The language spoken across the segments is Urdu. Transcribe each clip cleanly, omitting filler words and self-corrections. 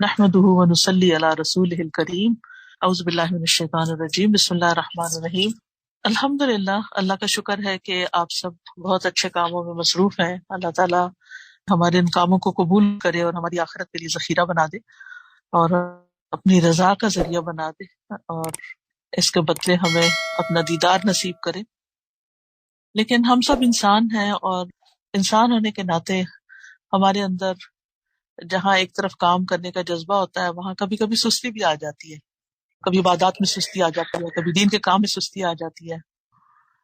نحمده ونصلي على رسوله الكريم اعوذ باللہ من الشیطان الرجیم بسم اللہ الرحمن الرحیم الحمدللہ اللہ کا شکر ہے کہ آپ سب بہت اچھے کاموں میں مصروف ہیں. اللہ تعالیٰ ہمارے ان کاموں کو قبول کرے اور ہماری آخرت کے لیے ذخیرہ بنا دے اور اپنی رضا کا ذریعہ بنا دے اور اس کے بدلے ہمیں اپنا دیدار نصیب کرے. لیکن ہم سب انسان ہیں اور انسان ہونے کے ناطے ہمارے اندر جہاں ایک طرف کام کرنے کا جذبہ ہوتا ہے وہاں کبھی کبھی سستی بھی آ جاتی ہے. کبھی عبادات میں سستی آ جاتی ہے, کبھی دین کے کام میں سستی آ جاتی ہے.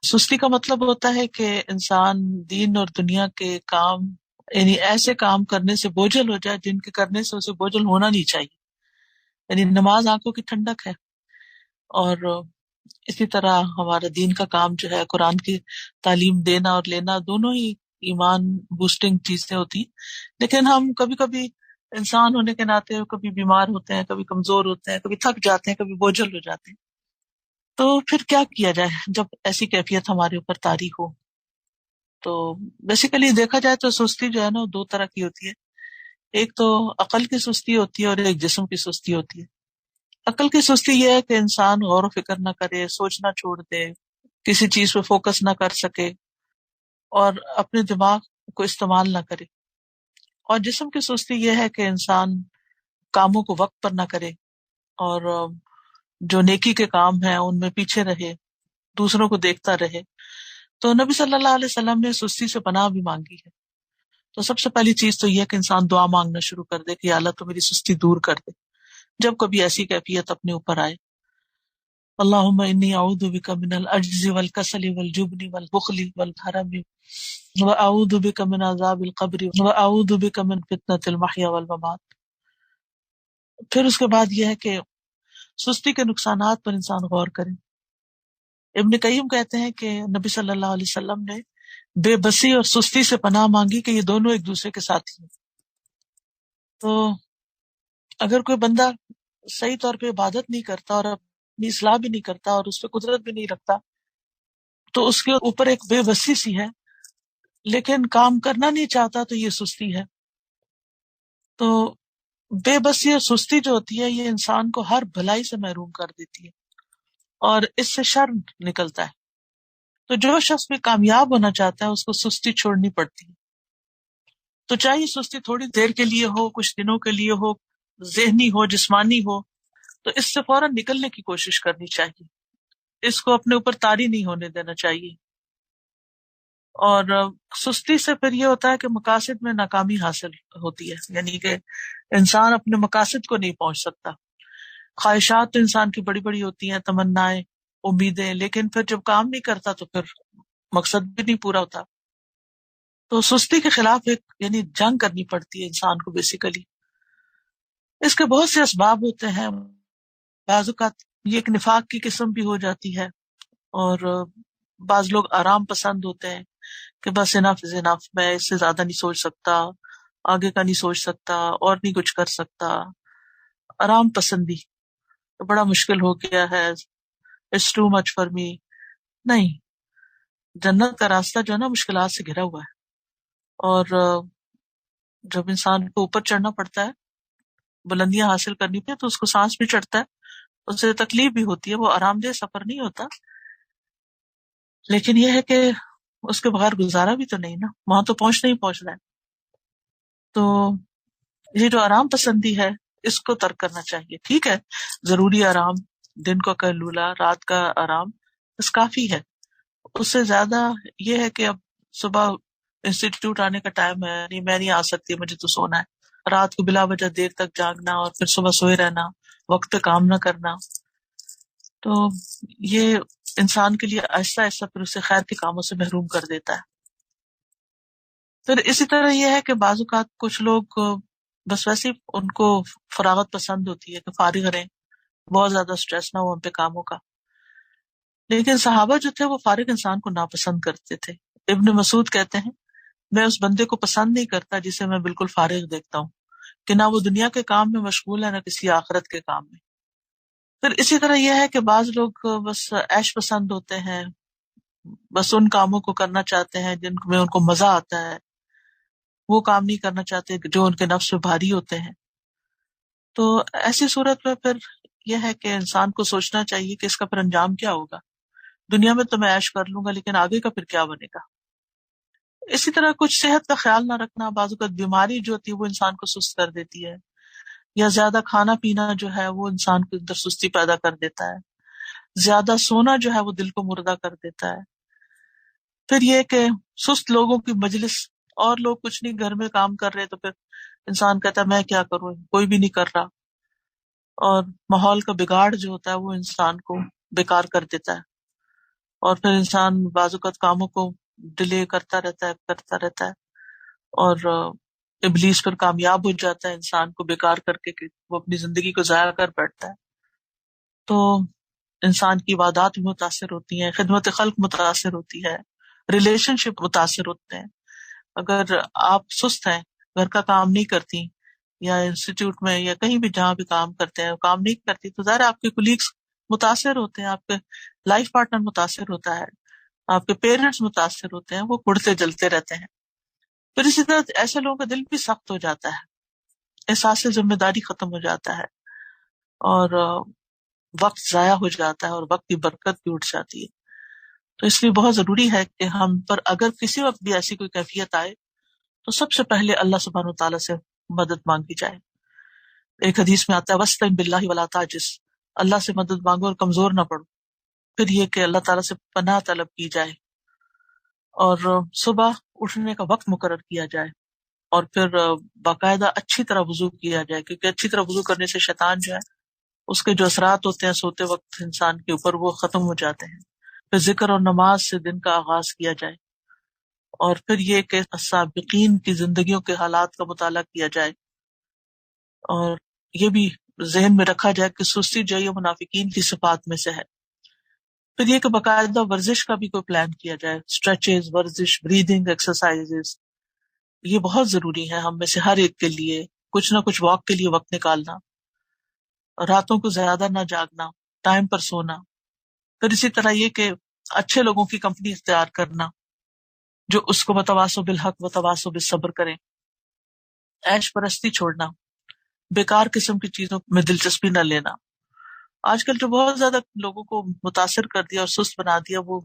سستی کا مطلب ہوتا ہے کہ انسان دین اور دنیا کے کام یعنی ایسے کام کرنے سے بوجھل ہو جائے جن کے کرنے سے اسے بوجھل ہونا نہیں چاہیے. یعنی نماز آنکھوں کی ٹھنڈک ہے اور اسی طرح ہمارا دین کا کام جو ہے قرآن کی تعلیم دینا اور لینا دونوں ہی ایمان بوسٹنگ چیزیں ہوتی. لیکن ہم کبھی کبھی انسان ہونے کے ناطے کبھی بیمار ہوتے ہیں, کبھی کمزور ہوتے ہیں, کبھی تھک جاتے ہیں, کبھی بوجھل ہو جاتے ہیں. تو پھر کیا کیا جائے جب ایسی کیفیت ہمارے اوپر طاری ہو؟ تو بیسیکلی دیکھا جائے تو سستی جو ہے نا دو طرح کی ہوتی ہے. ایک تو عقل کی سستی ہوتی ہے اور ایک جسم کی سستی ہوتی ہے. عقل کی سستی یہ ہے کہ انسان غور و فکر نہ کرے, سوچنا چھوڑ دے, کسی چیز پہ فوکس نہ کر سکے اور اپنے دماغ کو استعمال نہ کرے. اور جسم کی سستی یہ ہے کہ انسان کاموں کو وقت پر نہ کرے اور جو نیکی کے کام ہیں ان میں پیچھے رہے, دوسروں کو دیکھتا رہے. تو نبی صلی اللہ علیہ وسلم نے سستی سے پناہ بھی مانگی ہے. تو سب سے پہلی چیز تو یہ ہے کہ انسان دعا مانگنا شروع کر دے کہ یا اللہ تو میری سستی دور کر دے جب کبھی ایسی کیفیت اپنے اوپر آئے. اللہم انی اعوذ بک من العجز والکسل والجبن والبخل والحرم واعوذ بک من عذاب القبر واعوذ بک من فتنۃ المحیا والممات. پھر اس کے بعد یہ ہے کہ سستی کے نقصانات پر انسان غور کرے. ابن قیم کہتے ہیں کہ نبی صلی اللہ علیہ وسلم نے بے بسی اور سستی سے پناہ مانگی کہ یہ دونوں ایک دوسرے کے ساتھی ہیں. تو اگر کوئی بندہ صحیح طور پہ عبادت نہیں کرتا اور اپنی اصلاح بھی نہیں کرتا اور اس پہ قدرت بھی نہیں رکھتا تو اس کے اوپر ایک بے بسی سی ہے, لیکن کام کرنا نہیں چاہتا تو یہ سستی ہے. تو بے بسی اور سستی جو ہوتی ہے یہ انسان کو ہر بھلائی سے محروم کر دیتی ہے اور اس سے شر نکلتا ہے. تو جو شخص بھی کامیاب ہونا چاہتا ہے اس کو سستی چھوڑنی پڑتی ہے. تو چاہے سستی تھوڑی دیر کے لیے ہو, کچھ دنوں کے لیے ہو, ذہنی ہو, جسمانی ہو, تو اس سے فوراً نکلنے کی کوشش کرنی چاہیے. اس کو اپنے اوپر طاری نہیں ہونے دینا چاہیے. اور سستی سے پھر یہ ہوتا ہے کہ مقاصد میں ناکامی حاصل ہوتی ہے, یعنی کہ انسان اپنے مقاصد کو نہیں پہنچ سکتا. خواہشات تو انسان کی بڑی بڑی ہوتی ہیں, تمنائیں, امیدیں, لیکن پھر جب کام نہیں کرتا تو پھر مقصد بھی نہیں پورا ہوتا. تو سستی کے خلاف ایک یعنی جنگ کرنی پڑتی ہے انسان کو بیسیکلی. اس کے بہت سے اسباب ہوتے ہیں. بعض اوقات یہ ایک نفاق کی قسم بھی ہو جاتی ہے اور بعض لوگ آرام پسند ہوتے ہیں کہ بس انف از انف, میں اس سے زیادہ نہیں سوچ سکتا, آگے کا نہیں سوچ سکتا اور نہیں کچھ کر سکتا. آرام پسندی تو بڑا مشکل ہو گیا ہے, it's too much for me. نہیں, جنت کا راستہ جو ہے نا مشکلات سے گھرا ہوا ہے اور جب انسان کو اوپر چڑھنا پڑتا ہے, بلندیاں حاصل کرنی پڑتی تو اس کو سانس بھی چڑھتا ہے, اس سے تکلیف بھی ہوتی ہے. وہ آرام دہ سفر نہیں ہوتا, لیکن یہ ہے کہ اس کے بغیر گزارا بھی تو نہیں نا, وہاں تو پہنچنا ہی پہنچنا ہے. تو یہ جو آرام پسندی ہے اس کو ترک کرنا چاہیے. ٹھیک ہے, ضروری آرام, دن کا قیلولہ, رات کا آرام بس کافی ہے. اس سے زیادہ یہ ہے کہ اب صبح انسٹیٹیوٹ آنے کا ٹائم ہے, نہیں میں نہیں آ سکتی, مجھے تو سونا ہے. رات کو بلا وجہ دیر تک جاگنا اور پھر صبح سوئے رہنا, وقت پہ کام نہ کرنا, تو یہ انسان کے لیے آہستہ آہستہ پھر اسے خیر کے کاموں سے محروم کر دیتا ہے. پھر اسی طرح یہ ہے کہ بعض اوقات کچھ لوگ بس ویسے ان کو فراغت پسند ہوتی ہے کہ فارغ رہیں, بہت زیادہ سٹریس نہ ہو ان پہ کاموں کا. لیکن صحابہ جو تھے وہ فارغ انسان کو ناپسند کرتے تھے. ابن مسعود کہتے ہیں میں اس بندے کو پسند نہیں کرتا جسے میں بالکل فارغ دیکھتا ہوں, کہ نہ وہ دنیا کے کام میں مشغول ہے نہ کسی آخرت کے کام میں. پھر اسی طرح یہ ہے کہ بعض لوگ بس عیش پسند ہوتے ہیں, بس ان کاموں کو کرنا چاہتے ہیں جن میں ان کو مزہ آتا ہے, وہ کام نہیں کرنا چاہتے جو ان کے نفس پہ بھاری ہوتے ہیں. تو ایسی صورت میں پھر یہ ہے کہ انسان کو سوچنا چاہیے کہ اس کا پھر انجام کیا ہوگا. دنیا میں تو میں عیش کر لوں گا، لیکن آگے کا پھر کیا بنے گا. اسی طرح کچھ صحت کا خیال نہ رکھنا، بعض اوقات بیماری جو ہوتی ہے وہ انسان کو سست کر دیتی ہے، یا زیادہ کھانا پینا جو ہے وہ انسان کے اندر سستی پیدا کر دیتا ہے، زیادہ سونا جو ہے وہ دل کو مردہ کر دیتا ہے. پھر یہ کہ سست لوگوں کی مجلس، اور لوگ کچھ نہیں گھر میں کام کر رہے تو پھر انسان کہتا ہے میں کیا کروں، کوئی بھی نہیں کر رہا، اور ماحول کا بگاڑ جو ہوتا ہے وہ انسان کو بیکار کر دیتا ہے، اور پھر انسان بعض اوقات کاموں کو ڈیلے کرتا رہتا ہے اور ابلیس پر کامیاب ہو جاتا ہے انسان کو بیکار کر کے کہ وہ اپنی زندگی کو ضائع کر بیٹھتا ہے. تو انسان کی عبادات بھی متاثر ہوتی ہیں، خدمت خلق متاثر ہوتی ہے، ریلیشن شپ متاثر ہوتے ہیں. اگر آپ سست ہیں، گھر کا کام نہیں کرتی، یا انسٹیٹیوٹ میں یا کہیں بھی جہاں بھی کام کرتے ہیں کام نہیں کرتی، تو ظاہر آپ کے کولیگس متاثر ہوتے ہیں، آپ کے لائف پارٹنر متاثر ہوتا ہے، آپ کے پیرنٹس متاثر ہوتے ہیں، وہ اڑتے جلتے رہتے ہیں. پھر اسی طرح ایسے لوگوں کا دل بھی سخت ہو جاتا ہے، احساس ذمہ داری ختم ہو جاتا ہے، اور وقت ضائع ہو جاتا ہے، اور وقت کی برکت بھی اٹھ جاتی ہے. تو اس لیے بہت ضروری ہے کہ ہم پر اگر کسی وقت بھی ایسی کوئی کیفیت آئے تو سب سے پہلے اللہ سبحانہ وتعالیٰ سے مدد مانگی جائے. ایک حدیث میں آتا ہے وَاسْتَعِن بِاللَّهِ وَلَا تَعْجِزْ، اللہ سے مدد مانگو اور کمزور نہ پڑو. پھر یہ کہ اللہ تعالیٰ سے پناہ طلب کی جائے، اور صبح اٹھنے کا وقت مقرر کیا جائے، اور پھر باقاعدہ اچھی طرح وضو کیا جائے، کیونکہ اچھی طرح وضو کرنے سے شیطان جو ہے اس کے جو اثرات ہوتے ہیں سوتے وقت انسان کے اوپر وہ ختم ہو جاتے ہیں. پھر ذکر اور نماز سے دن کا آغاز کیا جائے، اور پھر یہ کہ سابقین کی زندگیوں کے حالات کا مطالعہ کیا جائے، اور یہ بھی ذہن میں رکھا جائے کہ سستی جو ہے منافقین کی صفات میں سے ہے. پھر یہ کہ باقاعدہ ورزش کا بھی کوئی پلان کیا جائے، اسٹریچز، ورزش، بریدنگ ایکسرسائزز، یہ بہت ضروری ہے ہم میں سے ہر ایک کے لیے. کچھ نہ کچھ واک کے لیے وقت نکالنا، راتوں کو زیادہ نہ جاگنا، ٹائم پر سونا. پھر اسی طرح یہ کہ اچھے لوگوں کی کمپنی اختیار کرنا جو اس کو وتواصوا بالحق وتواصوا بالصبر کریں. عیش پرستی چھوڑنا، بیکار قسم کی چیزوں میں دلچسپی نہ لینا. آج کل جو بہت زیادہ لوگوں کو متاثر کر دیا اور سست بنا دیا وہ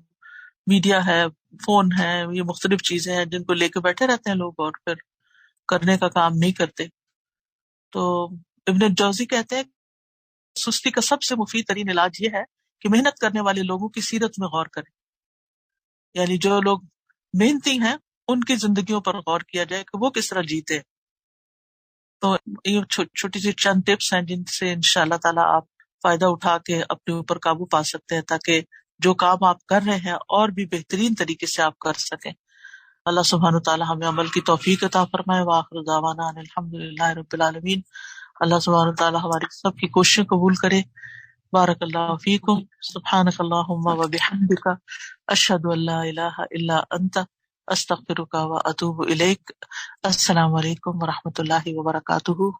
میڈیا ہے، فون ہے، یہ مختلف چیزیں ہیں جن کو لے کے بیٹھے رہتے ہیں لوگ اور پھر کرنے کا کام نہیں کرتے. تو ابن الجوزی کہتے ہیں سستی کا سب سے مفید ترین علاج یہ ہے کہ محنت کرنے والے لوگوں کی سیرت میں غور کریں، یعنی جو لوگ محنتی ہیں ان کی زندگیوں پر غور کیا جائے کہ وہ کس طرح جیتے. تو یہ چھوٹی سی چند ٹپس ہیں جن سے انشاءاللہ تعالیٰ آپ فائدہ اٹھا کے اپنے اوپر قابو پا سکتے ہیں، تاکہ جو کام آپ کر رہے ہیں اور بھی بہترین طریقے سے آپ کر سکیں. اللہ سبحانہ تعالیٰ ہمیں عمل کی توفیق عطا فرمائے. وآخر دعوانا ان الحمدللہ رب العالمین. اللہ سبحانہ تعالیٰ ہماری سب کی کوششیں قبول کرے. بارک اللہ فیکم. سبحانک اللہم و بحمدک، اشہد ان لا الہ الا انت، استغفرک و اتوب الیک. السلام علیکم و رحمۃ اللہ وبرکاتہ.